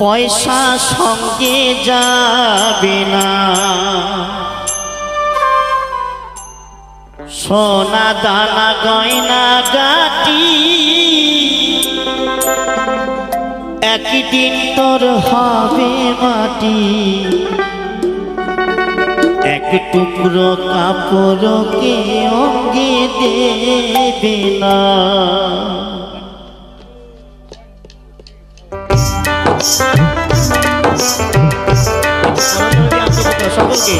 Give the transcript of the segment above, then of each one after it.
পয়সা সঙ্গে যাবে না, সোনা দানা গয়না গাটি একদিন তোর হবে মাটি। এক টুকরো কাপড়কে অঙ্গে দেবে না। সকলকে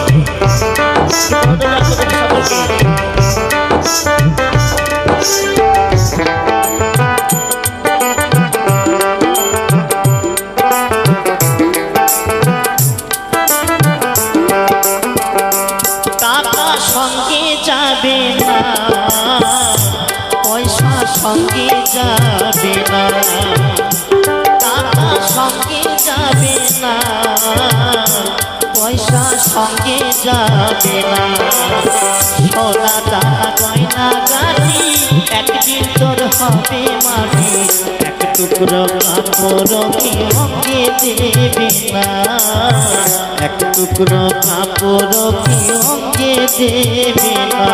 টাকা সঙ্গে যাবে না, পয়সা সঙ্গে যাবে না, টাকা সঙ্গে যাবে না, পয়সা সঙ্গে যাবে না, সোনা দানা গয়না গাটি একদিন তোর হবে মাটি। এক টুকরো কাপড় কি অঙ্গে দেবে না, এক টুকরো কাপড় কি অঙ্গে দেবে না।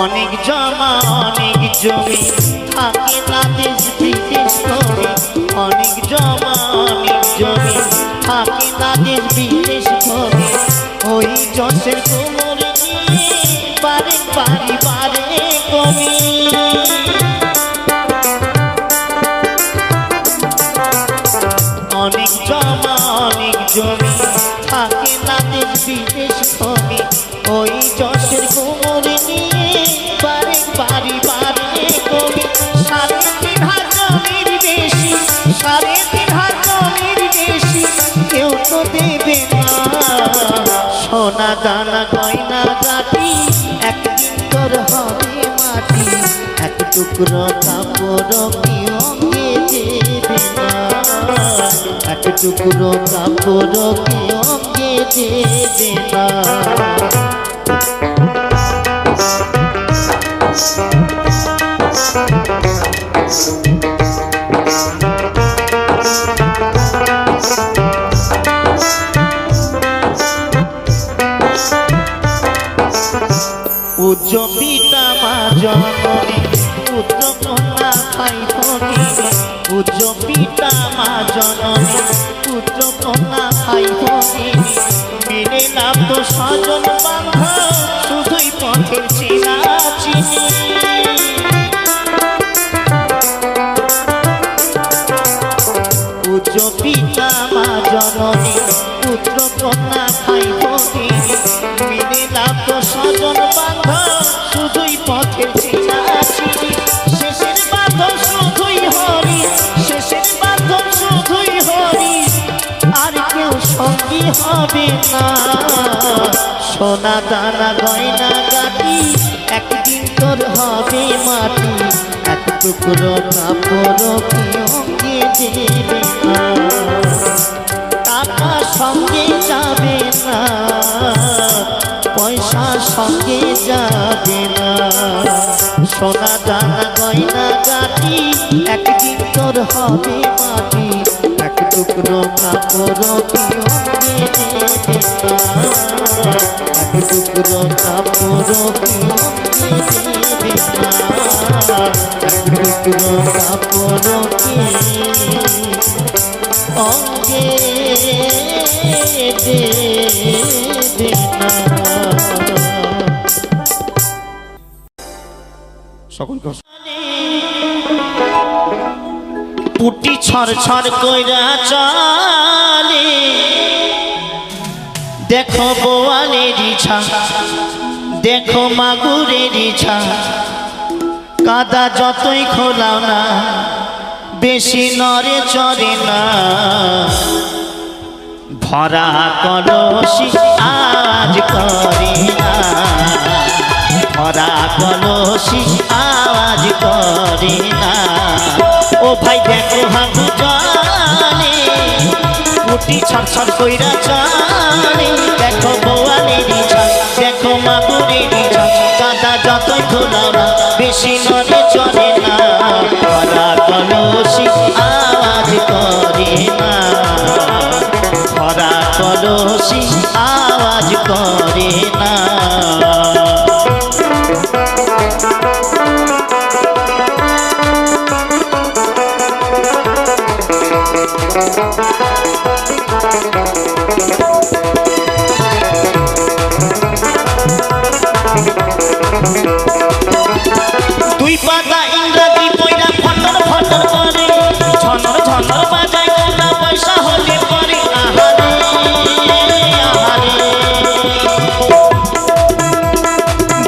অনেক জমা অনেক জমি থাকে না দেশ বিদেশ করে, অনেক জমা অনেক জমি থাকে না দেশ বিদেশ করে। ওই যশের কোমর নিয়ে বারে বারে বারে কমি, অনেক জমা অনেক জমি থাকে না দেশ বিদেশ করে। ওই যশের কোমর নিয়ে বারে বারে বারে কমি। 3.5 হাত জমির বেশি, 3.5 হাত জমির বেশি কেউ তো দেবে না, সোনা দানা গয়না গাটি একদিন তোর হবে মাটি। এক টুকরো কাপড় কি অঙ্গে দেবে না, এক টুকরো কাপড় কি অঙ্গে দেবে না। পূজ্য পিতা মা জননী পুত্র কন্যা ভাই ভগিনী, পূজ্য পিতা মা জননী পুত্র কন্যা ভাই ভগিনী, মিলে লাভ তো স্বজন বান্ধব শুধুই পথের চেনা চিনি। পূজ্য পিতা মা জননী পুত্র কন্যা ভাই ভগিনী, মিলে লাভ তো স্বজন বান্ধব শুধুই পথের চেনা চিনি। শেষের বান্ধব শুধুই হরি, শেষের বান্ধব শুধুই হরি, আর কেউ সঙ্গী হবে না, সোনা দানা গয়না গাটি একদিন তোর হবে মাটি। এক টুকরো কাপড় কি অঙ্গে দেবে না, টাকা সঙ্গে যাবে না, পয়সা সঙ্গে যাবে না, সোনা দানা গয়না গাটি একদিন তোর হবে মাটি। এক টুকরো কাপড় কি অঙ্গে দেবে না, এক টুকরো কাপড় কি অঙ্গে দেবে না, এক টুকরো কাপড় কি অঙ্গে দেবে না। সকলকে পুটি ছড় ছড় কইরা চলে, দেখো বোয়ালের ইচ্ছা, দেখো মাগুরের ইচ্ছা, কাদা যতই খোলাও না বেশি নড়ে চড়ে না। ভরা কলসি আজ করে না, ভরা কলসি আওয়াজ করে না। ও ভাই দেখো হাঁটু জলে মুটি ছড়ছড় কইরা চলে, দেখো বোয়ালেরই ঝাল, দেখো মাগুরেরই ঝাল, কাদা যতই খোলাও না বেশি নড়ে চলে না। ভরা কলসি আওয়াজ করে না, ভরা কলসি আওয়াজ করে না। দুই পাতা ইংরাজি বইরা ফটর ফটর করে, ঝনর ঝনর বাজায় কোনা পয়সা হলে পরে। আহারে আহারে,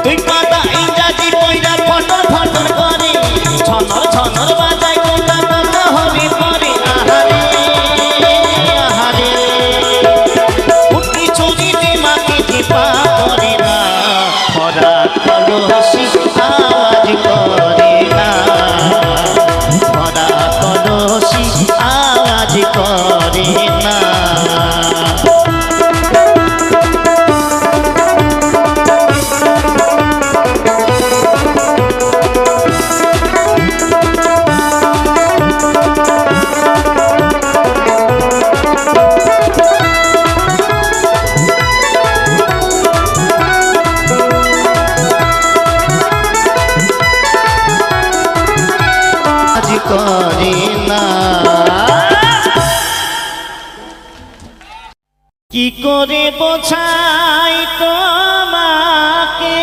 দুই পাতা ইংরাজি বইরা ফটর ফটর করে, ঝনর ঝনর বাজায় কোনা পয়সা হলে পরে। আহারে আহারে, উঠি চুরিতে মাকে দীপা করে না। ভরা কলসি আওয়াজ করে না, ভরা কলসি আওয়াজ করে না। করে না, কি করে বোঝাই তোমাকে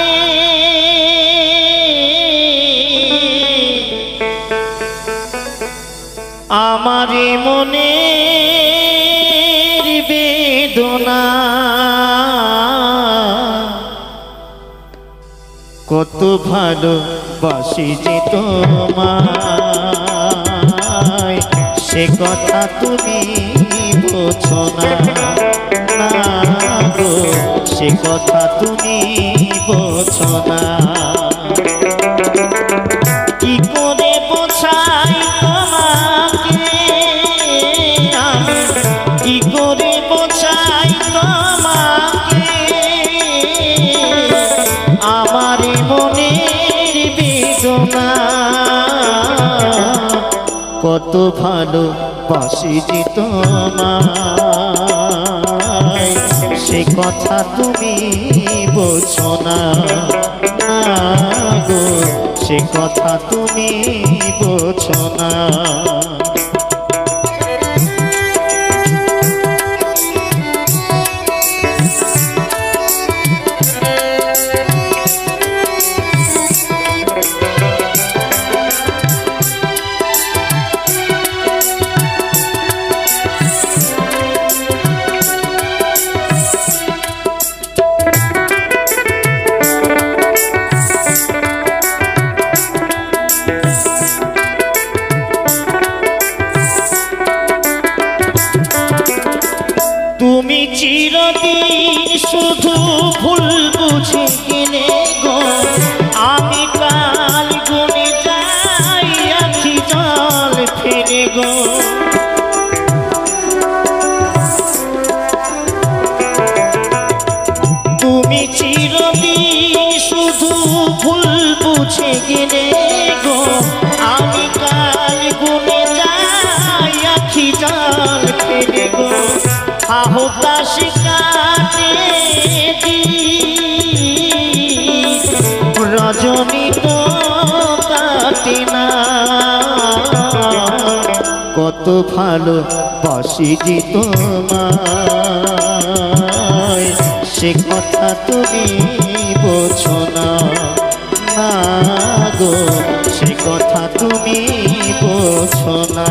আমারে মনের বেদনা। কত ভালোবাসি যে তোমায়, সে কথা তুমি বোঝো না। না গো, সে কথা তুমি বোঝো না। কি করে বোঝাই তোমাকে আমি, কি করে বোঝাই তোমাকে আমার মনের বেদনা। কত ভালোবাসি যে তোমায়, সে কথা তুমি বোঝো না। না গো, সে কথা তুমি বোঝো না। তুমি চিরদিন শুধু ভুল বুঝে গেলে গো, আমি কাল গুনে যাই আখি জল ফেলে গো। তুমি চিরদিন শুধু ভুল বুঝে গেলে গো, আমি কাল গুনে যাই আখি জল ফেলে গো। আহতাশ কাটে রজনী তো কাটে না। কত ভালোবাসি যে তোমায়, সে কথা তুমি বোঝো না। না গো, সে কথা তুমি বোঝো না।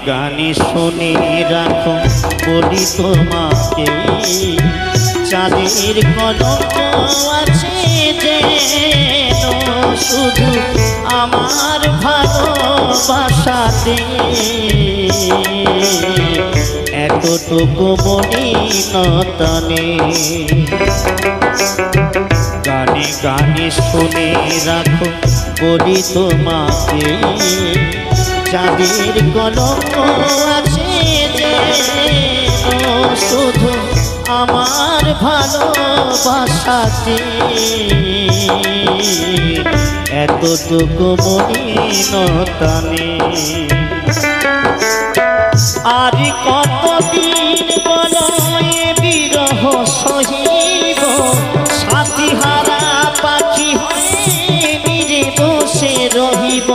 গানে শুনে রাখো বলি তোমাকে, চাঁদের কলঙ্ক আছে যেন শুধু আমার ভালোবাসাতে, এতটুকু মলিনতা নেই। গানে গানে শুনে রাখো বলি তোমাকে, চাঁদের কলঙ্ক আছে যেন শুধু আমার ভালোবাসাতে, এতটুকু মলিনতা নেই। আর কতদিন বলো এ বিরহ সহিব, সাথী হারা পাখি হয়ে নিরে বসে রহিব।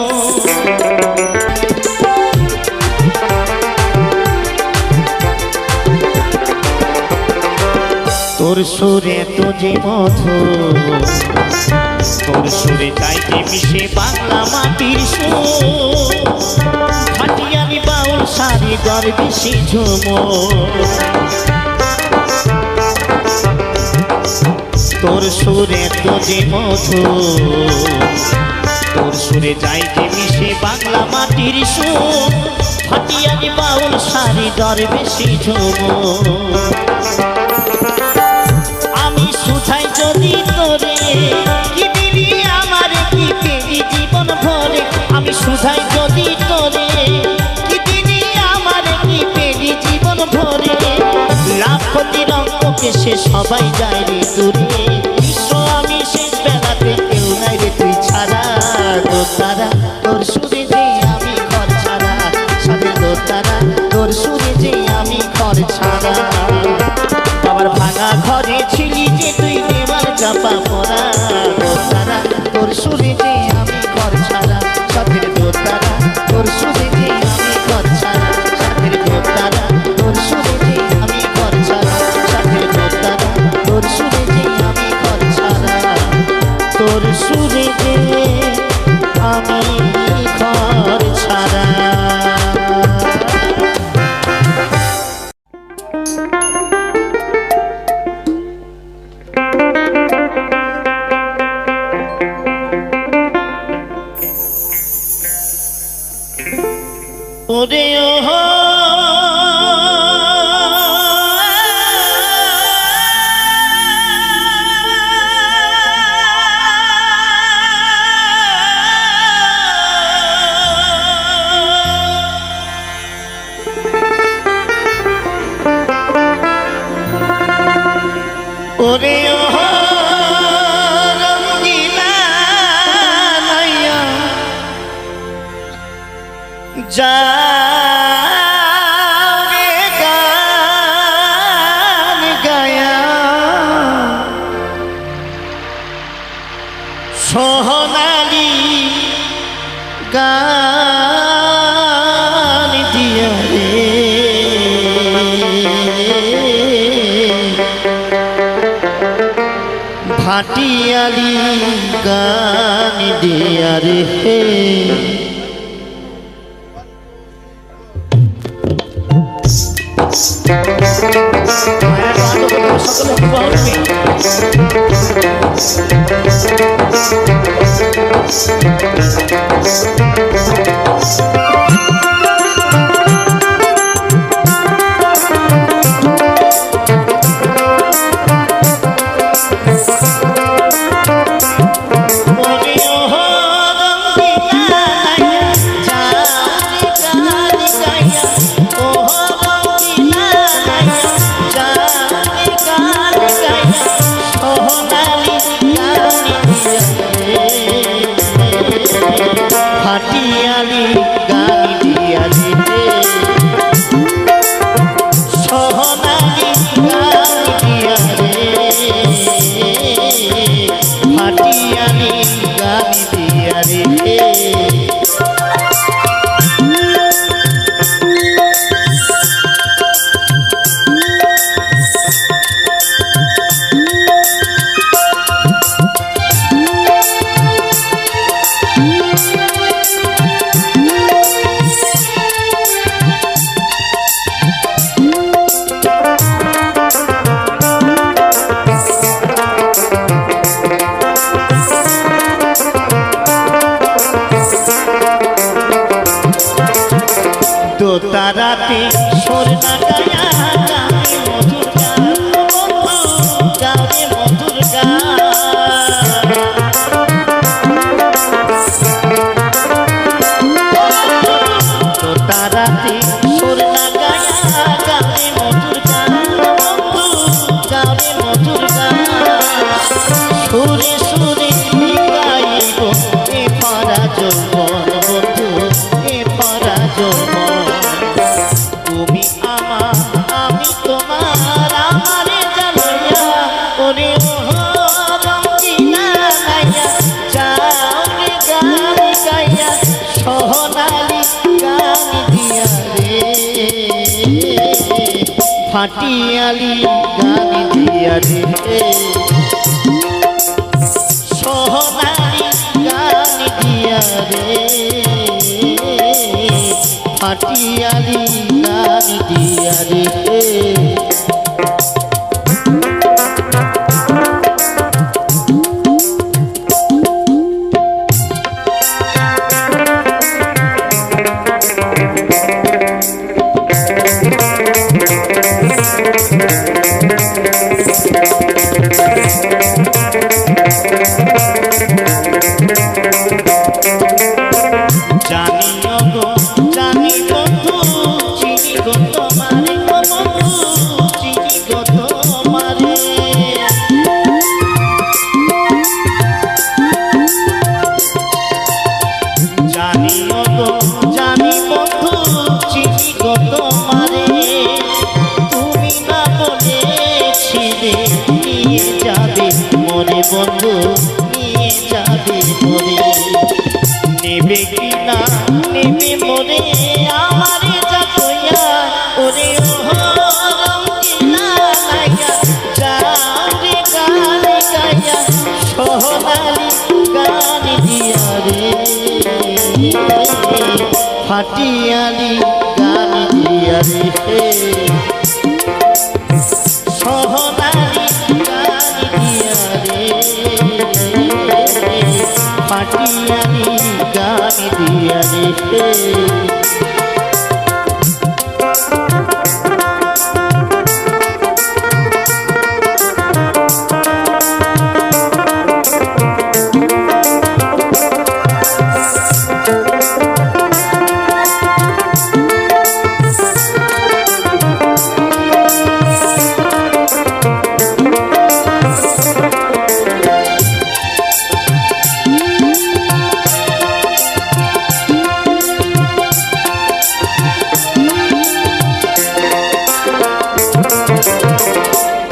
তোর সুরে তো যে মধুর, তোর সুরে চাইতে মিশে বাংলা মাটির সুর, ভাটিয়ালি বাউল সারি দরবেশি ঝুমুর। তোর সুরে তো যে মধুর, তোর সুরে যাইতে মিশে বাংলা মাটির সুর, ভাটিয়ালি বাউল সারি দরবেশি ঝুমুর। আমি সুধাই যদি তোরে কি দিবি আমার কি পেলি জীবন ভরে, আমি সুধাই যদি তোরে কি দিবি আমার কি পেলি জীবন ভরে, লাখ তিরঙ্গকে সে সবাই যায় রে দূরে, বিশ্ব আমি শেষ বেলাতে কেউ নাই রে তুই ছাড়া। দোতারা তোর সুরে যে আমি ঘর ছাড়া, সাথে দোতারা তোর সুরে যে আমি ঘর ছাড়া। বাবার ভাঙা ঘরে ছিলি যে তুই দেওয়ার চাপা পড়া, দোতারা তোর সুরে যে আমি ঘর ছাড়া, সাথের দোতারা তোর সুরে যে আমি ঘর ছাড়া, সাথের দোতারা তোর সুরে যে আমি ঘর ছাড়া, সাথের দোতারা তোর সুরে যে আমি ঘর ছাড়া, তোর সুরে যে আমি ঘর ছাড়া। ওরে ওহো ওরে ওহো রঙ্গিলা নাইয়া যা সোহনালি গান দিয়া রে, ভাটিয়ালি গান দিয়া রে। ওরে ওহো রঙ্গিলা ফাটিয়ালি গান দিয়া রে সোহনালি গান দিয়া রে ফাটিয়ালি গান দিয়া রে বন্ধু নিয়ে যাবে মরে নেবে কি না নেবে মরে আমারে যাতইয়া ওরে রঙিনা লাইয়া যাবে গান গাইয়া সোহনালি গান দিয়া রে ফাটিয়ালি গান দিয়া রে সোহনালি গান দিয়া রে ফাটিয়ালি গান দিয়া রে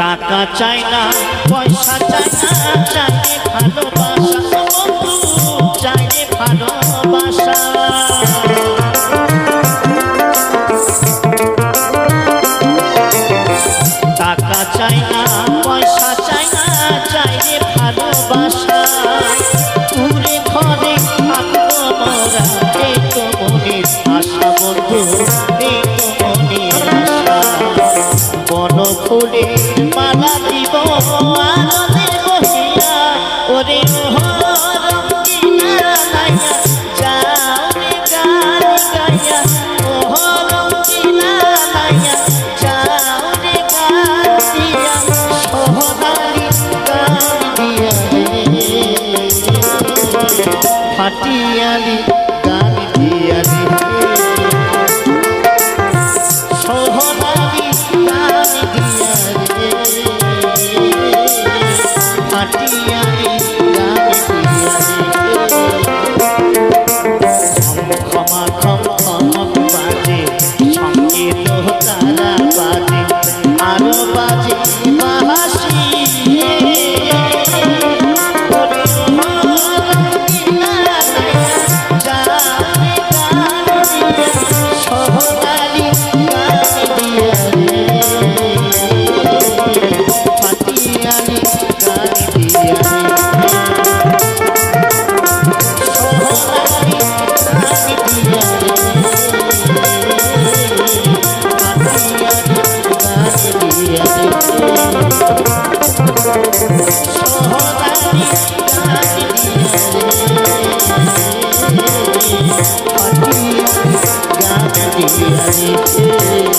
টাকা চাই না পয়সা চাই না চাইলে ভালোবাসা বন্ধু চাইলে ভালোবাসা টাকা চাই না পয়সা চাই না চাইলে ভালোবাসা পুরে ঘরে থাকবো মোরা এই তো মনের আশা বন্ধু এই তো মনের আশা বন ফুলের মালা দিব আনন্দে বহিয়া ওরে রঙিনা লাইয়া যাও রে গান গাইয়া রঙিনা লাইয়া যাও রে গান দিয়া সোহনালি গান দিয়া রে ফাটিয়ালি গান দিয়া রে সোহনালি গান দিয়া রে ফাটিয়ালি গান দিয়া রে ক্ষমা খমক বাজে সঙ্গীত তারা বাজে আরো বাজে বাহাসি সোহনালি গান দিয়া রে ফাটিয়ালি গান দিয়া রে সোহনালি গান দিয়া রে ফাটিয়ালি গান দিয়া রে সোহনালি গান দিয়া রে ফাটিয়ালি গান দিয়া রে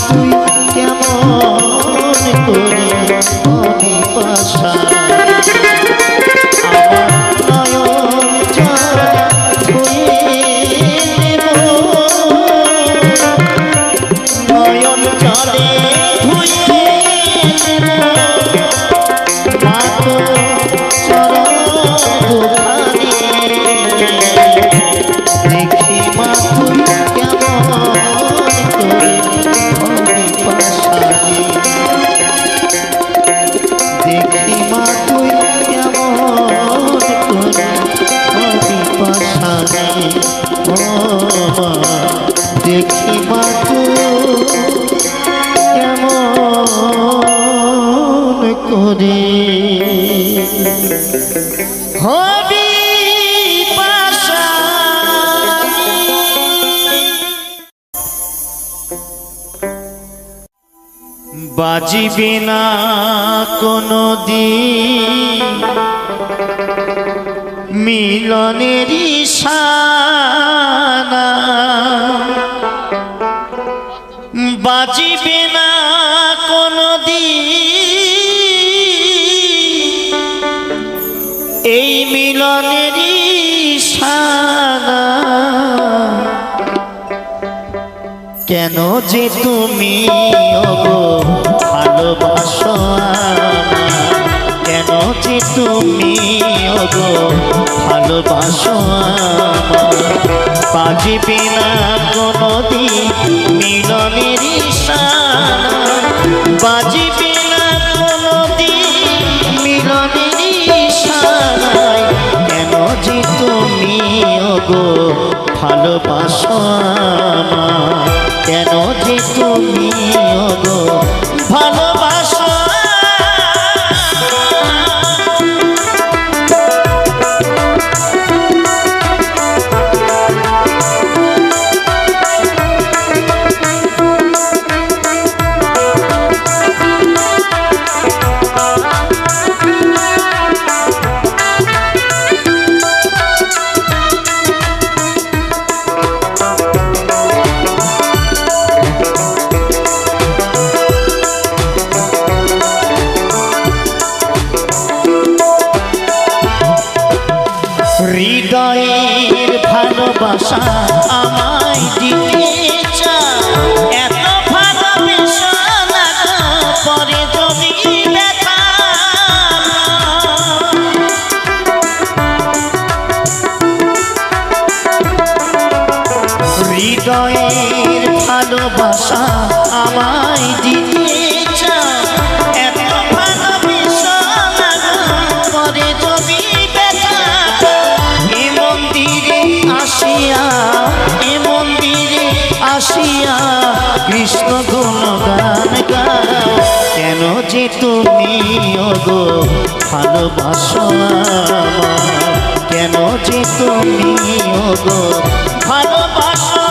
তুই কেমন করে হবি পাশা আমার নয়ন জলে ধুয়ে দেব নয়ন জলে ধুয়ে দেব মা তো চরণ দুখানি দেখি মা তুই কেমন করে হবি পাশানি দেখি মা তুই কেমন করে হবি পাশানি ও মা দেখি মা তুই কেমন করে হবি বাজিবে না কোনো দিন মিলনের শানা বাজিবে না কোনো দিন এই মিলনের শানা কেন যে তুমি ওগো ভালোবাসো কেন যে তুমি ওগো ভালোবাসো বাজিবে না কোনোদিন মিলনের শানা বাজিবে না কোনোদিন মিলনের শানায় কেন যে তুমি ওগো ভালোবাসো কেন যে তুমি ওগো ভালোবাসো হৃদয়ের ভালোবাসা আমায় দিতে চাও এত ভালোবাসা না পরে যদি ব্যথা হৃদয়ের ভালোবাসা আমায় দিতে চাও এত ভালোবাসা না পরে যদি আসিয়া কৃষ্ণ গুণগান গাও কেন যে তুমি ওগো ভালোবাসো কেন যে তুমি ওগো ভালোবাসো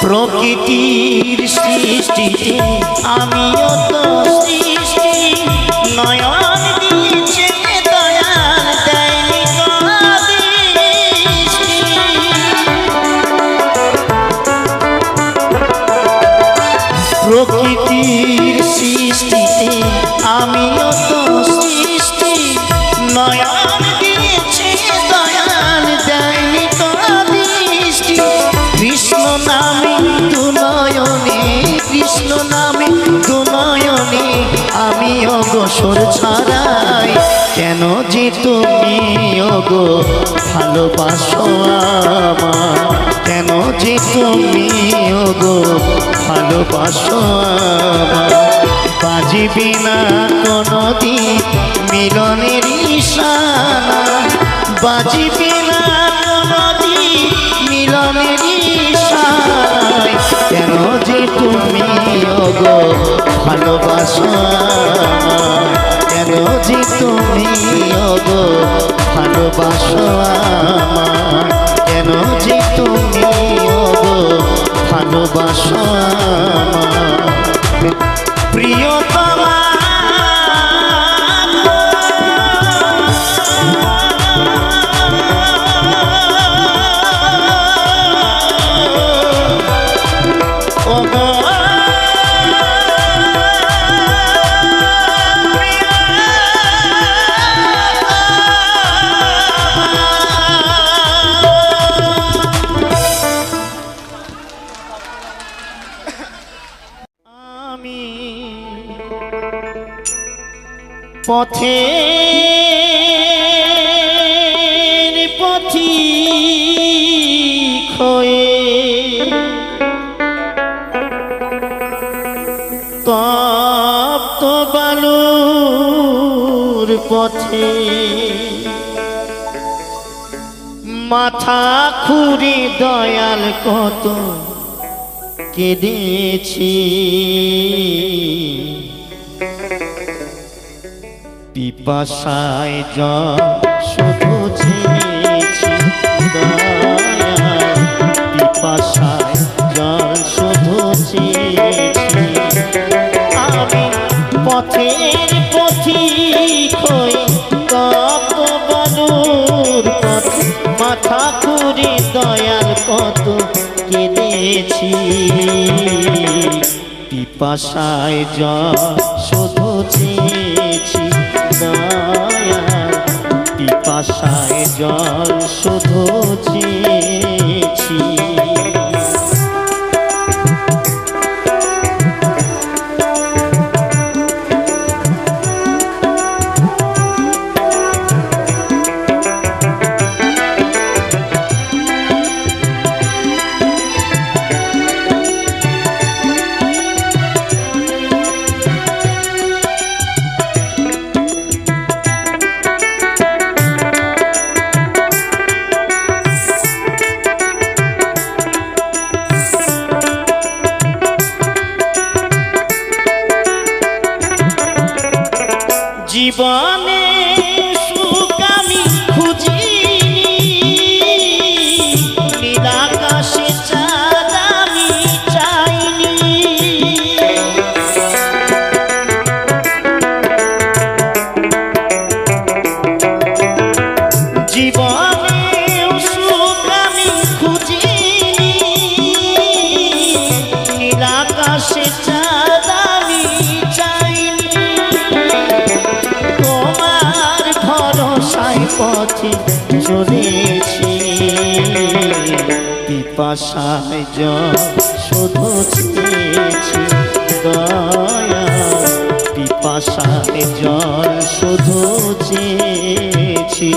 প্রকৃতির সৃষ্টিতে আমিও তো সৃষ্টি নয়ন দিয়েছে দয়াল দেয়নি দৃষ্টি প্রকৃতির সৃষ্টিতে আমিও তো সৃষ্টি নয়ন দিয়েছে দয়াল দেয়নি দৃষ্টি কৃষ্ণ নামে দুনয়নে কৃষ্ণ নামে দুনয়নে আমি অগোসর ছাড়াই কেন যে তুমি ওগো ভালোবাসো আমার কেন যে তুমি ওগো ভালোবাসো আমার বাজিবে না কোনোদিন মিলনের শানা বাজিবে না কোনোদিন মিলনের শানায় কেন যে তুমি ওগো ভালোবাসো কেন কেন যে তুমি ওগো ভালোবাসো আমায়, কেন যে তুমি ওগো ভালোবাসো আমায় প্রিয়তমা। পথের পথিক হয়ে তপ্ত বালুর পথে মাথা খুঁড়ে দয়াল কত কেঁদেছি, পিপাসায় জল শুধু চেয়েছি দয়াল, পিপাসায় জল শুধু চেয়েছি। আমি পথের পথিক হয়ে তপ্ত বালুর পথে মাথা খুঁড়ে দয়াল কত কেঁদেছি, পিপাসায় জল শুধু চেয়েছি দয়াল, পিপাসায় জল শুধু চেয়েছি। জীবনে সুখ আমি খুঁজিনি, নীল আকাশে চাঁদ আমি চাইনি, জীবনে সুখ আমি খুঁজিনি, নীল আকাশে চাঁদ আমি চাইনি, তোমার ভরসায় পথে চলেছি, পিপাসায় জল শুধু চেয়েছি দয়াল, পিপাসায় জল শুধু চেয়েছি।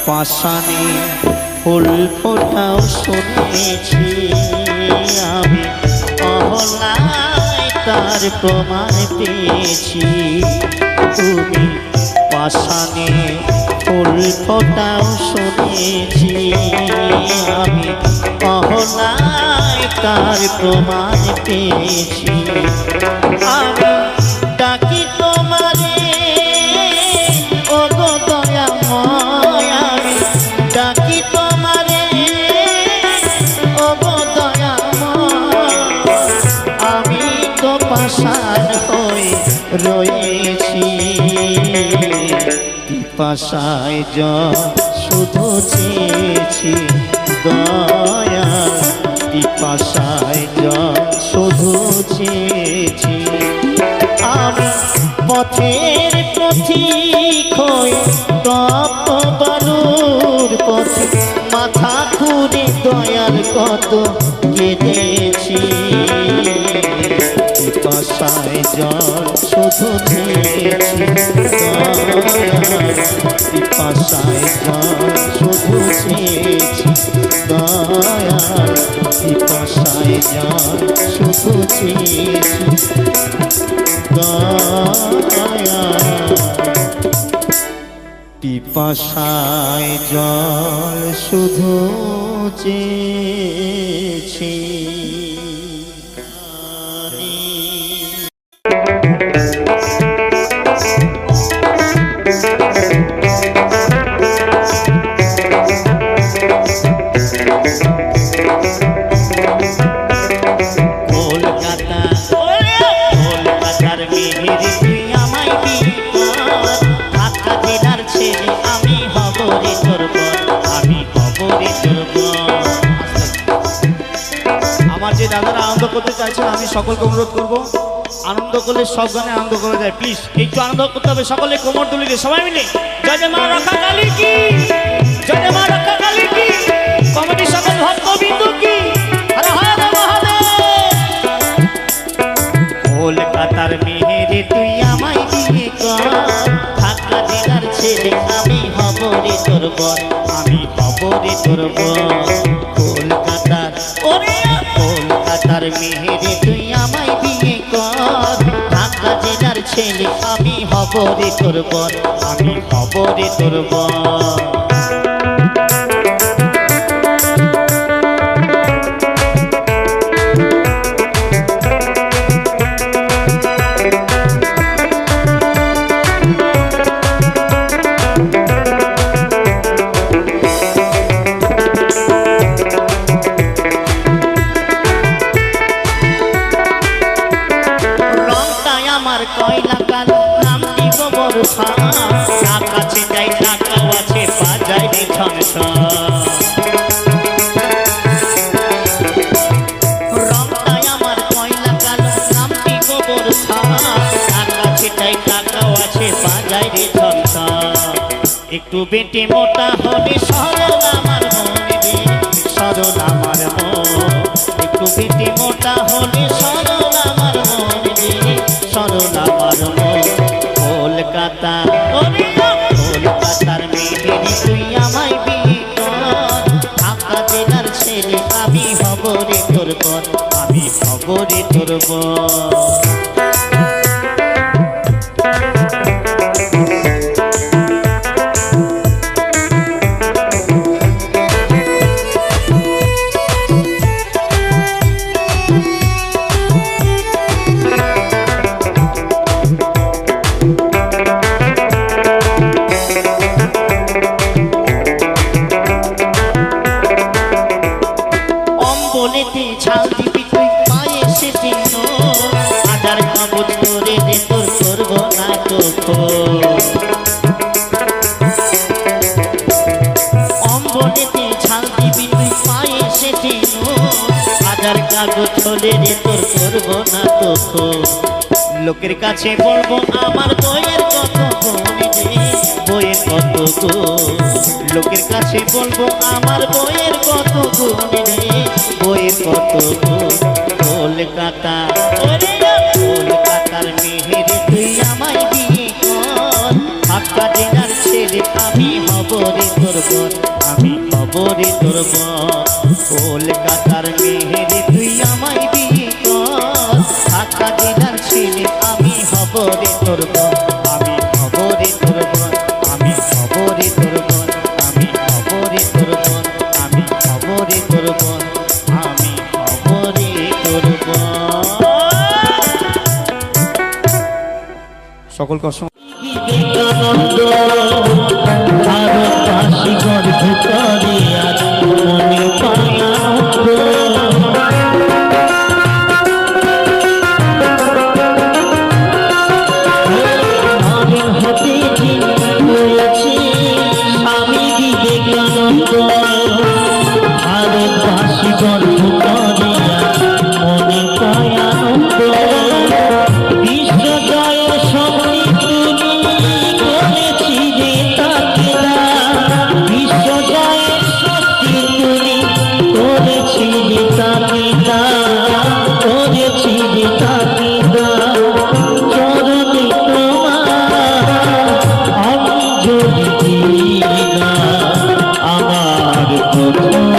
পাষাণে ফুল ফোটাও শুনেছি আমি, অহলায় তার প্রমাণ পেয়েছি, তুমি পাষাণে ফুল ফোটাও শুনেছি আমি, অহলায় তার প্রমাণ পেয়েছি। আমি ডাকি তোমারে ওগো দয়াময়, আমি ডাকি তোমারে ওগো দয়াময়, আমি তো পাষাণ হয়ে রয়েছি, পিপাসায় জল শুধু চেয়েছি দয়াল, পিপাসায় জল শুধু চেয়েছি। আমি পথের পথিক হয়ে তপ্ত বালুর পথে মাথা খুঁড়ে দয়াল কত পিপাসায় জল শুধু চেয়েছি পিপাসায় জল শুধু চেয়েছি দয়াল পিপাসায় জল শুধু চেয়েছি দয়াল পিপাসায় জল শুধু চেয়েছি। দাদারা আনন্দ করতে চাইছেন, আমি সকলকে অনুরোধ করব আনন্দ করলে সব গানে আনন্দ করা যায়, প্লিজ একটু আনন্দ করতে হবে। সকলে কোমর তুলে সবাই মিলে জয় জয় মা রক্ষা কালী কি, জয় জয় মা রক্ষা কালী কি, কমিটি সকল ভক্তবৃন্দ কি, হর হর মহাদেব। কলকাতার মেহেরে তুই আমায় বিয়ে কর, ঢাকা জেলার ছেলে আমি হব রে তোর বর, আমি হব রে তোর বর। কলকাতার কলকাতার মেহেরে তুই আমায় বিয়ে কর, ঢাকা জেলার ছেলে আমি হব রে তোর বর, আমি হব রে তোর বর। কয়লা কালো নামটি গোবর কাছে যাই টাকাও আছে বাজায় রে ছনছন। রংটাই আমার কয়লা কালো নামটি গোবর কাছে যাই টাকাও আছে বাজায় রে ছনছন। একটু বেটে মোটা হলে সরল আমার মনে রে, সরল আমার মন। একটু বেটে মোটা হলে সরল আমার মনে রে, সরল আমার মন। কলকাতা কলকাতার মেয়েরে তুই আমায় বিয়ে কর, ঢাকা জেলার ছেলে আমি হব রে তোর বর, আমি হব রে তোর বর। অম্বলেতে ছাল দিবি তুই পায়ে সে চিহ্ন, হাজার কাগজ করে দে তোর করব না তো। অম্বলেতে ছাল দিবি তুই পায়ে সে চিহ্ন, হাজার কাগজ করে দে তোর করব না তো। লোকের কাছে বলবো আমার বইয়ের কত গুণ রে, বইয়ের কত গুণ। লোকের কাছে বলবো আমার বইয়ের কত গুণ রে, বইয়ের কত গুণ। কলকাতা কলকাতার মেহেরে তুই আমায় বিয়ে কর, ঢাকা জেলার ছেলে আমি হব রে তোর বর, আমি হব রে তোর বর। কলকাতার মেহেরে তুই আমায় বিয়ে কর, ঢাকা জেলার ছেলে আমি হব রে তোর বর, আমি হব রে তোর বর, আমি হব রে তোর বর, আমি হব রে তোর বর, আমি হব রে তোর বর, আমি হব রে তোর বর। সকলকে অসংখ্য বিবেকানন্দ ভারতবাসী গর্ভ করে আজ মনে পায় আনন্দ। হতে হয়েছে স্বামী বিবেকানন্দ, ভারতবাসী গর্ভ করে আজ মনে পায় আনন্দ। বিশ্ব জয় শক্তি তুমি করেছি রে তাকে, বিশ্ব জয় শক্তি তুমি করেছি যে তাকিদা চরণে তোমার অঞ্জলি দিলা আমার প্রথম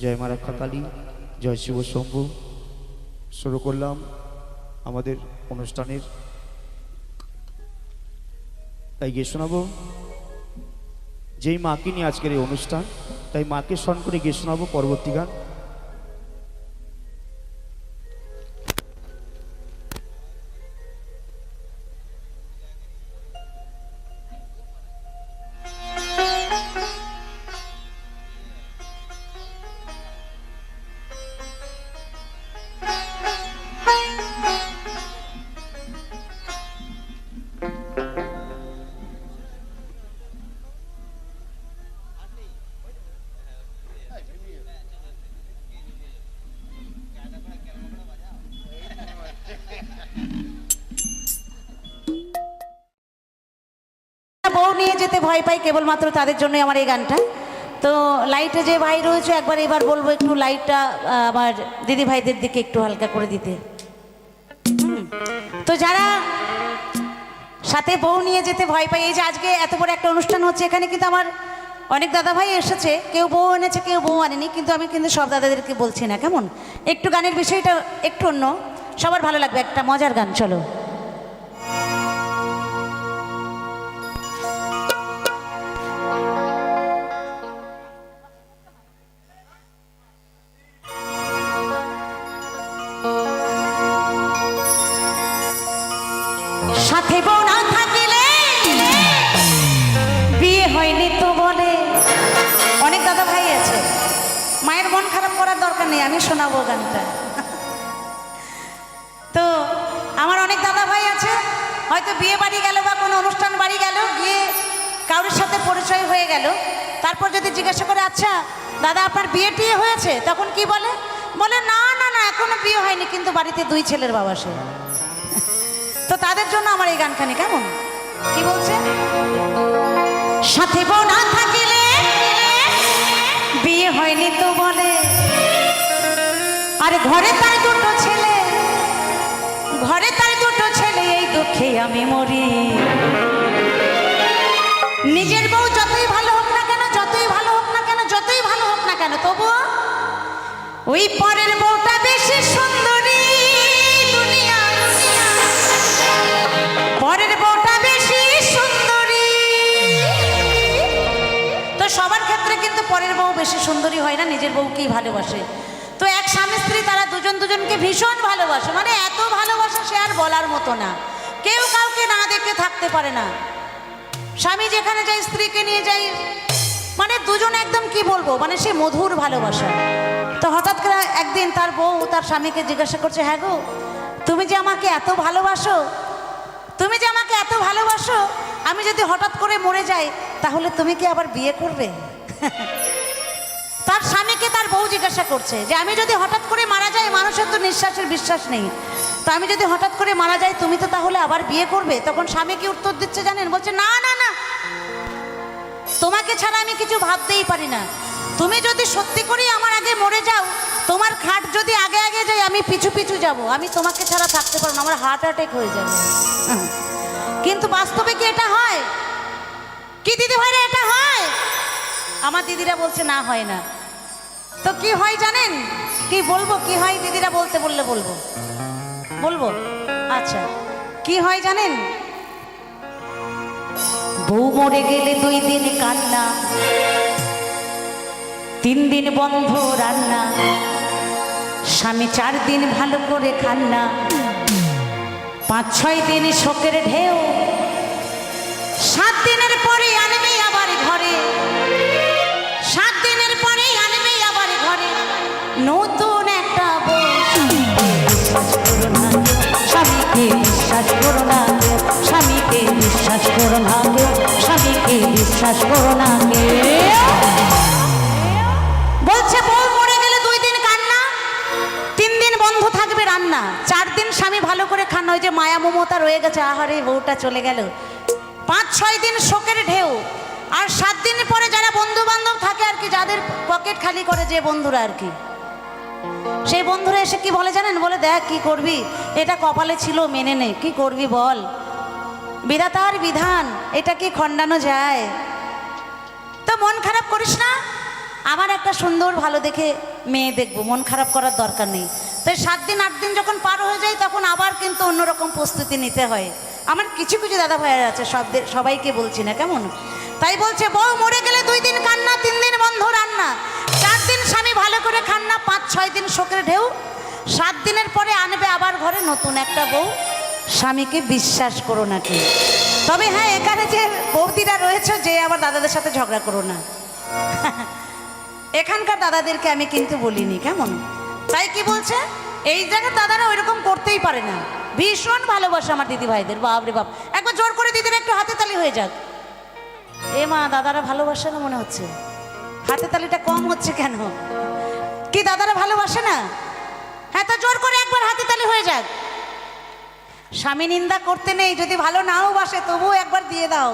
জয় মা রক্ষাকালী, জয় শিব শম্ভু। শুরু করলাম আমাদের অনুষ্ঠানের, তাই গিয়ে শোনাবো যেই মাকে নিয়ে আজকের এই অনুষ্ঠান, তাই মাকে স্মরণ করে গিয়ে শোনাবো পরবর্তী গান। যেতে ভয় পাই কেবলমাত্র তাদের জন্যই আমার এই গানটা। তো লাইটে যে ভাই রয়েছে একবার এবার বলবো একটু লাইটটা আমার দিদি ভাইদের দিকে একটু হালকা করে দিতে। তো যারা সাথে বউ নিয়ে যেতে ভয় পাই, এই যে আজকে এত বড় একটা অনুষ্ঠান হচ্ছে, এখানে কিন্তু আমার অনেক দাদা ভাই এসেছে, কেউ বউ এনেছে কেউ বউ আনেনি, কিন্তু আমি কিন্তু সব দাদাদেরকে বলছি না, কেমন একটু গানের বিষয়টা একটু অন্য, সবার ভালো লাগবে, একটা মজার গান। চলো সাথে বউ না থাকিলে বিয়ে হয়নি তো বলে। অনেক দাদা ভাই আছে, মায়ের মন খারাপ করার দরকার নেই, আমি শোনাবো গানটা। তো আমার অনেক দাদা ভাই আছে, হয়তো বিয়ে বাড়ি গেল বা কোনো অনুষ্ঠান বাড়ি গেল, গিয়ে কারোর সাথে পরিচয় হয়ে গেল, তারপর যদি জিজ্ঞাসা করে আচ্ছা দাদা আপনার বিয়ে টিয়ে হয়েছে, তখন কি বলে? বলে না না না এখনো বিয়ে হয়নি, কিন্তু বাড়িতে 2 ছেলের বাবা সে। তো তাদের জন্য আমার এই গানখানি, কেমন কি বলছে? সাথে বউ না থাকিলে বিয়ে হয়নি তো বলে, আর ঘরে তার 2 ছেলে, ঘরে তার 2 ছেলে, এই দুঃখে আমি মরি। নিজের বউ যতই ভালো হোক না কেন, যতই ভালো হোক না কেন, যতই ভালো হোক না কেন, তবুও ওই পরের বউটা বেশি সুন্দরী। পরের বউটা বেশি সুন্দরী। তো সবার ক্ষেত্রে কিন্তু পরের বউ বেশি সুন্দরী হয় না, নিজের বউকেই ভালোবাসে। তো এক স্বামী স্ত্রী তারা দুজন দুজনকে ভীষণ ভালোবাসে, মানে এত ভালোবাসে সে আর বলার মতো না, কেউ কাউকে না দেখে থাকতে পারে না। স্বামী যেখানে যায় স্ত্রীকে নিয়ে যায়, মানে দুজন একদম কি বলবো, মানে সে মধুর ভালোবাসা। তো হঠাৎ করে একদিন তার বউ তার স্বামীকে জিজ্ঞাসা করছে, হ্যাঁ গো তুমি যে আমাকে এত ভালোবাসো, তুমি যে আমাকে এত ভালোবাসো, আমি যদি হঠাৎ করে মরে যাই তাহলে তুমি কি আবার বিয়ে করবে? তার স্বামীকে তার বউ জিজ্ঞাসা করছে যে আমি যদি হঠাৎ করে মারা যাই, মানুষের তো নিঃশ্বাসের বিশ্বাস নেই, তো আমি যদি হঠাৎ করে মারা যাই তুমি তো তাহলে আবার বিয়ে করবে? তখন স্বামী কি উত্তর দিচ্ছে জানেন? বলছে না না না, তোমাকে ছাড়া আমি কিছু ভাবতেই পারি না। তুমি যদি সত্যি করেই আমার আগে মরে যাও, তোমার খাট যদি আগে আগে যাই, আমি পিছু পিছু যাব, আমি তোমাকে ছাড়া থাকতে পারবো না, আমার হার্ট অ্যাটাক হয়ে যাবে। কিন্তু বাস্তবে কি এটা হয়? কি দিদি ভাইরা এটা হয়? আমার দিদিরা বলছে না হয় না। তো কি হয় জানেন? কি বলবো কি হয়? দিদিরা বলতে বললে বলবো, বলবো আচ্ছা কি হয় জানেন? বউ মরে গেলে 2 দিন কান্না, 3 দিন বন্ধ রান্না, স্বামী 4 দিন ভালো করে খান্না, 5-6 দিন শোকের ঢেউ, 7 দিনের পরে আনবে আবার ঘরে, 7 দিনের পরে আনবে আবার ঘরে নতুন একটা বউ। স্বামীকে বিশ্বাস করো না, স্বামীকে বিশ্বাস করো না, স্বামীকে বিশ্বাস করো না। বলছে বউ মরে গেলে 2 দিন কান্না, 3 দিন বন্ধ থাকবে রান্না, 4 দিন স্বামী ভালো করে খান, ওই যে মায়া মমতা রয়ে গেছে, আহারে বউটা চলে গেল, 5-6 দিন শোকের ঢেউ, আর 7 দিন পরে যারা বন্ধু বান্ধব থাকে আর কি, যাদের পকেট খালি করে যে বন্ধুরা আর কি, সেই বন্ধুরা এসে কি বলে জানেন? বলে দেখ কি করবি, এটা কপালে ছিল মেনে নে, কি করবি বল, বিধাতার বিধান, এটা কি খণ্ডানো যায়? তো মন খারাপ করিস না, আবার একটা সুন্দর ভালো দেখে মেয়ে দেখবো, মন খারাপ করার দরকার নেই। তো 7 দিন 8 দিন যখন পার হয়ে যায় তখন আবার কিন্তু অন্যরকম প্রস্তুতি নিতে হয়। আমার কিছু কিছু দাদা ভাইয়ের আছে, সবাইকে বলছি না, কেমন? তাই বলছে বউ মরে গেলে 2 দিন কান্না, 3 দিন বন্ধ রান্না, 4 দিন স্বামী ভালো করে খান্না, 5-6 দিন শোকের ঢেউ, 7 দিনের পরে আনবে আবার ঘরে নতুন একটা বউ। স্বামীকে বিশ্বাস করো না কি? তবে হ্যাঁ, এখানে যে বৌদিরা রয়েছে, যে আবার দাদাদের সাথে ঝগড়া করো না। এখানকার দাদাদেরকে আমি কিন্তু বলিনি, কেমন? তাই কি বলছে, এই জায়গার দাদারা ওইরকম করতেই পারে না, ভীষণ ভালোবাসে আমার দিদি ভাইদের, বাপ রে বাপ। একবার জোর করে দিদির একটু হাতে তালি হয়ে যাক। এ মা, দাদারা ভালোবাসে না মনে হচ্ছে, হাতে তালিটা কম হচ্ছে কেন? কি দাদারা ভালোবাসে না? হ্যাঁ, তো জোর করে একবার হাতে তালি হয়ে যাক। স্বামী নিন্দা করতে নেই, যদি ভালো নাও বাসে তবুও একবার দিয়ে দাও।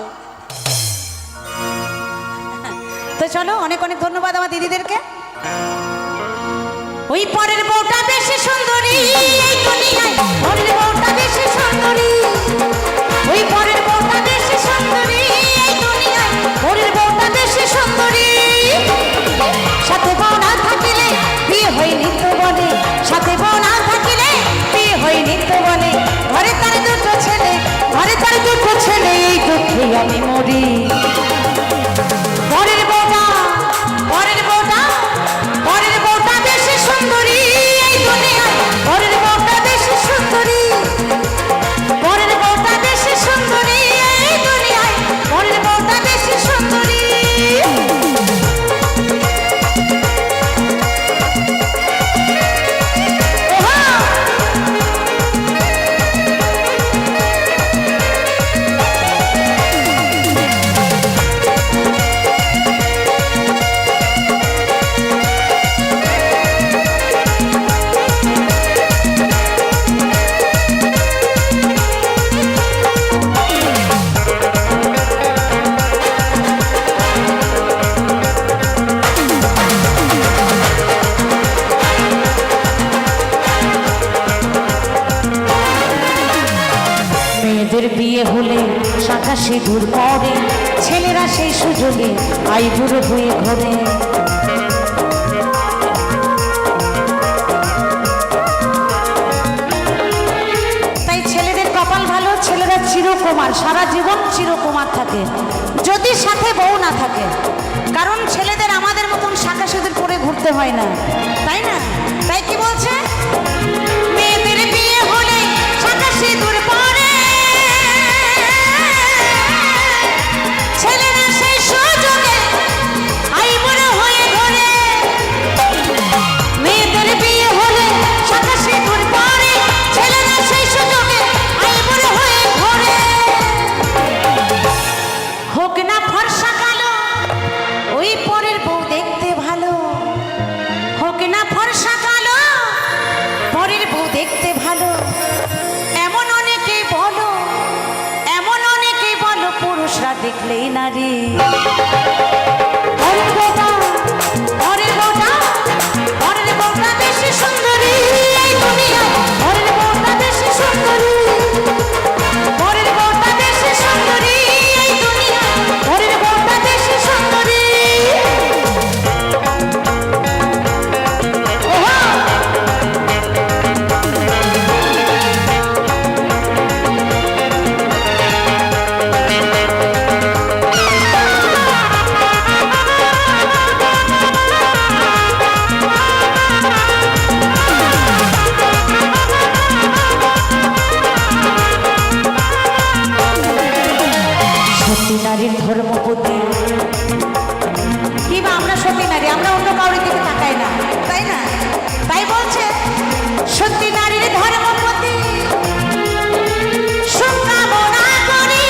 তো চলো, অনেক অনেক ধন্যবাদ আমার দিদিদেরকে। ওই পরের বউটা বেশি সুন্দরী এই দুনিয়ায়, পরের বউটা বেশি সুন্দরী, ওই পরের বউটা বেশি সুন্দরী এই দুনিয়ায়, পরের বউটা বেশি সুন্দরী। সাথে বউ না থাকিলে বিয়ে হয় নিত্য বলে, সাথে বউ না থাকিলে বিয়ে হয় নিত্য বলে। ঘরে তার দুটো ছেলে, ঘরে তার দুটো ছেলে, এই দুঃখে আমি মরি। পরের বউটা, পরের বউটা, পরের বউটা বেশি সুন্দরী এই দুনিয়ায়, পরের বউটা বেশি সুন্দরী, পরের বউটা বেশি সুন্দরী এই দুনিয়ায়, পরের বউটা বেশি সুন্দরী। মেয়েদের বিয়ে হলে শাখা সিঁদুর পরে, ছেলেরা সেই সুযোগে আইবুড়ো হয়ে ঘরে। তাই ছেলেদের কপাল ভালো, ছেলেরা চিরকুমার, সারা জীবন চিরকুমার থাকে যদি সাথে বউ না থাকে। কারণ ছেলেদের আমাদের মতন শাখা সিঁদুর পরে ঘুরতে হয় না, তাই না? তাই কি বলছে, মেয়েদের বিয়ে হলে শাখা সিঁদুর পরে, ছেলেরা সেই সুযোগে আইবুড়ো হয়ে ঘরে। মেয়েদের বিয়ে হলে শাখা সিঁদুর পরে, ছেলেরা সেই সুযোগে আইবুড়ো হয়ে ঘরে। হোক না ফর্সা কালো, ওই পরের বউ দেখতে ভালো, হোক না ফর্সা কালো, পরের বউ দেখতে ভালো। এমন অনেকেই বলো, এমন অনেকেই বলো, পুরুষরা দেখলেই নারী। পরের বউটা, পরের বউটা, পরের বউটা বেশি সুন্দরী এই দুনিয়ায়, পরের বউটা বেশি সুন্দরী, পরের বউটা বেশি সুন্দরী এই দুনিয়ায়, পরের বউটা বেশি সুন্দরী। সতী নারীর ধর্মপতি, কিংবা আমরা সতী নারী, আমরা অন্য কাউরের দিকে তাকাই না, তাই না? তাই বলছে সতী নারীর ধর্মপতি, সুকামনা করি,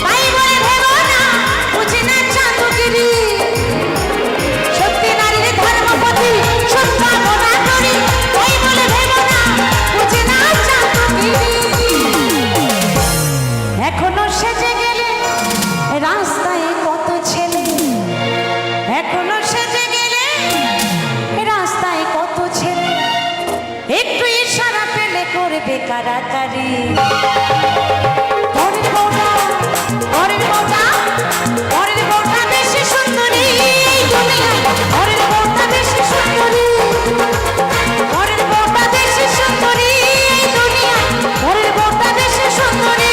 তাই বলে ভেবো না বুঝি না চাঁদগিরি। সতী নারীর ধর্মপতি, সুকামনা করি, তাই বলে ভেবো না বুঝি না চাঁদগিরি। এখনো সেজে গেলে রাস্তায় কত ছেলে, এখনো সেজে গেলে রাস্তায় কত ছেলে, একটু ইশারা পেলে করবে কারাকারি। পরের বউটা, পরের বউটা, পরের বউটা বেশি সুন্দরী এই দুনিয়ায়, পরের বউটা বেশি সুন্দরী, পরের বউটা বেশি সুন্দরী এই দুনিয়ায়, পরের বউটা বেশি সুন্দরী।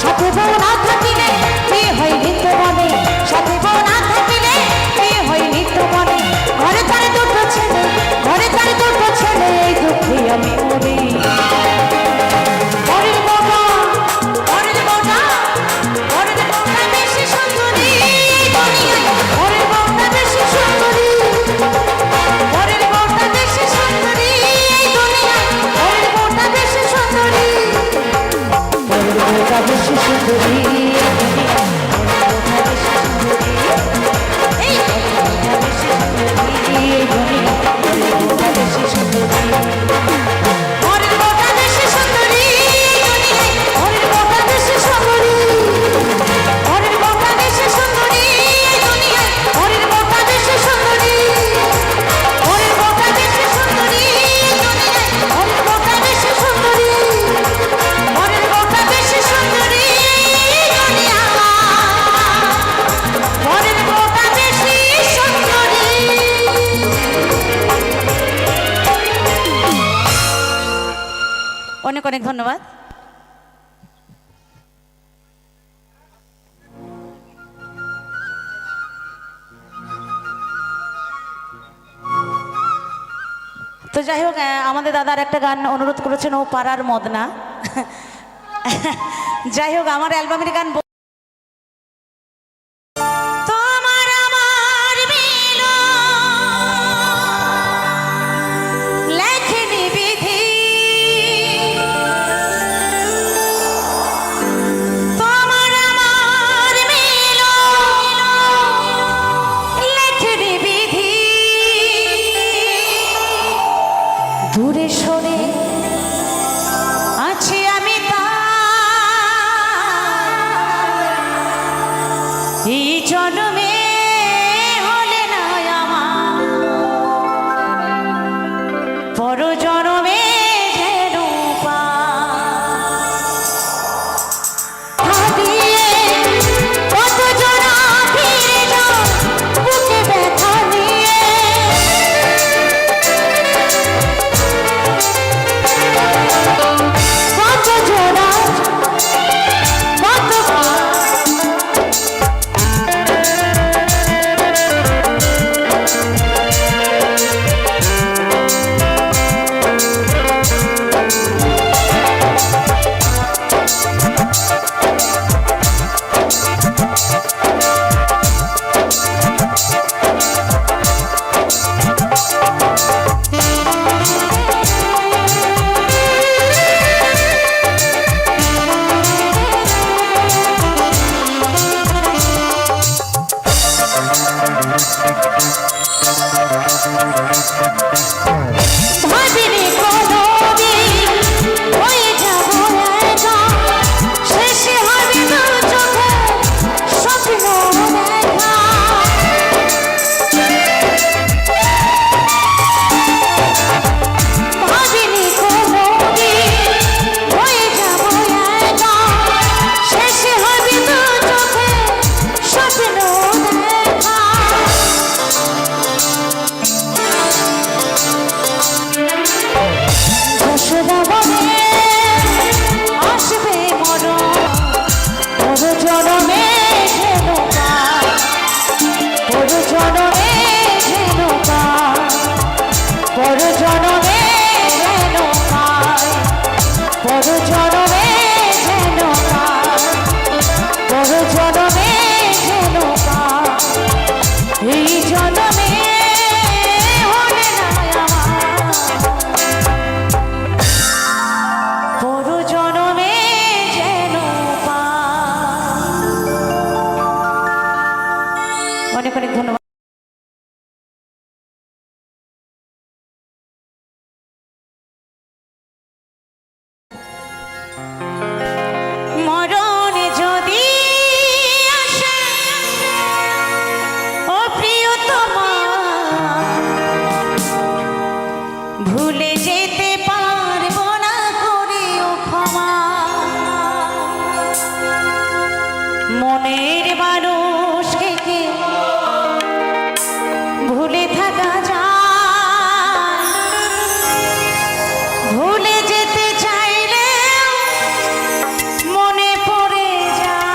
সাথে বউ না থাকিলে বিয়ে হয় নিত্য বনে, সাথে বউ না থাকিলে বিয়ে হয় নিত্য বনে। ঘরে তার দুটো ছেলে, ঘরে তার দুটো ছেলে, এই দুঃখে আমি মরি। অনেক অনেক ধন্যবাদ। তো যাই হোক, আমাদের দাদার একটা গান অনুরোধ করেছেন, ও পাড়ার মদনা। যাই হোক, আমার অ্যালবামের গান তোমার আমার মিলন লেখনি বিধি, তোমার আমার মিলন লেখনি বিধি, দূরে সরে আছি আমি এই জন্মে হলে না আমার, পর জন্মে যেন কত জনা ফিরে যাও বুকে ব্যথা নিয়ে, কত জনা কত ভাবিনি কোনোদিন হয়ে যাব একা, শেষে হবে দু চোখে স্বপ্ন দেখা, ভাবিনি কোনোদিন হয়ে যাব একা, শেষে হবে দু চোখে স্বপ্ন দেখা, যশোদা বনে আসবে মরণ, পর জনমে যেন পাই, পর জনমে যেন পাই, পর জনমে যেন পাই, পর জনমে যেন পাই, পর জনমে যেন পাই, এই জনমে হলে না আমার, পর জনমে যেন পাই। অনেক অনেক ধন্যবাদ। মরণ যদি আসে ও প্রিয়তমা, ভুলে যেতে পারবো না করিও ক্ষমা, মনের মানুষকে কি ভুলে থাকা যায়, ভুলে যেতে চাইলে মনে পড়ে যায়,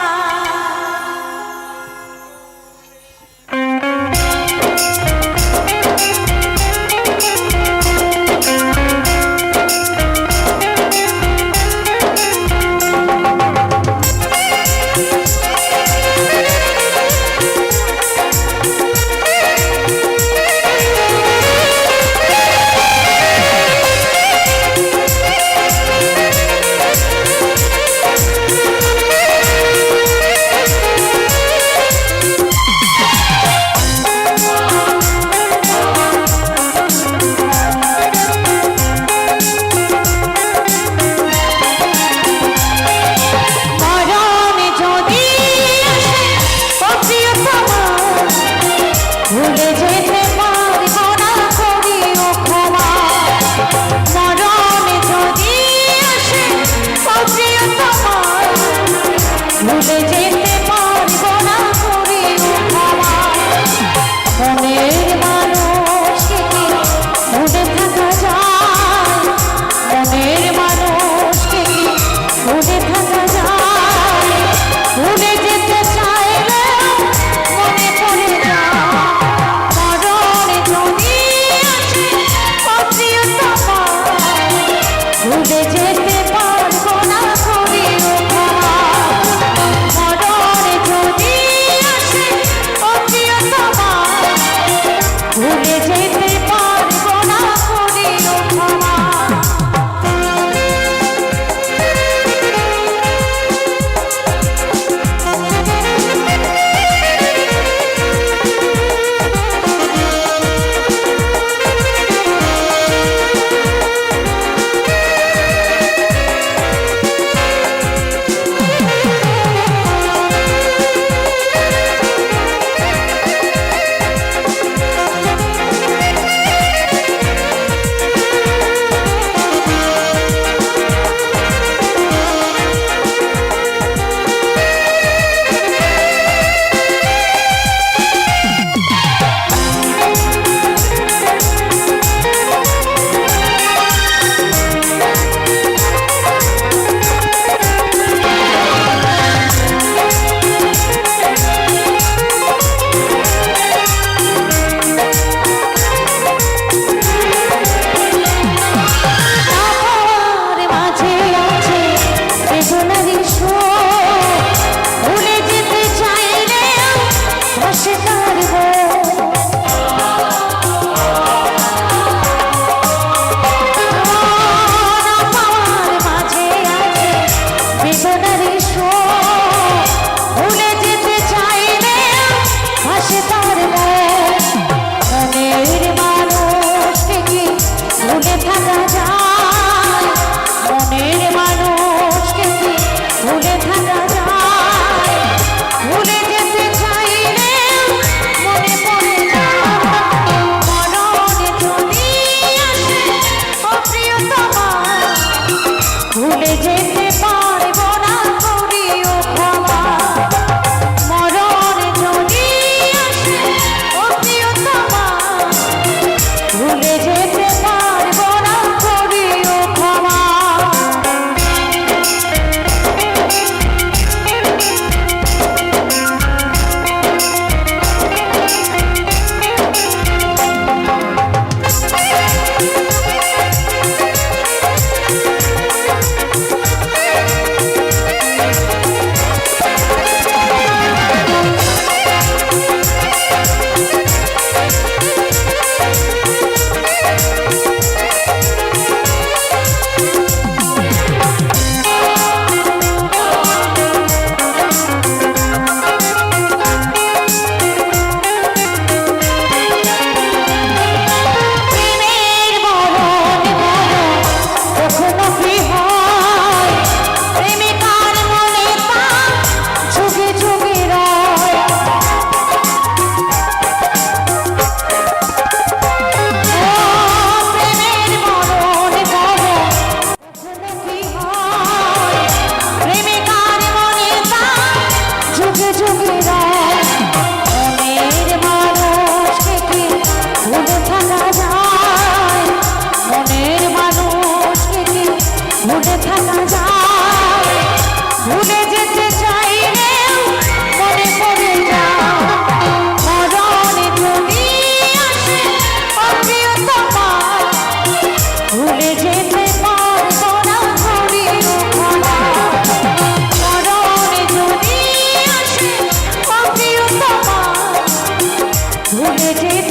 যে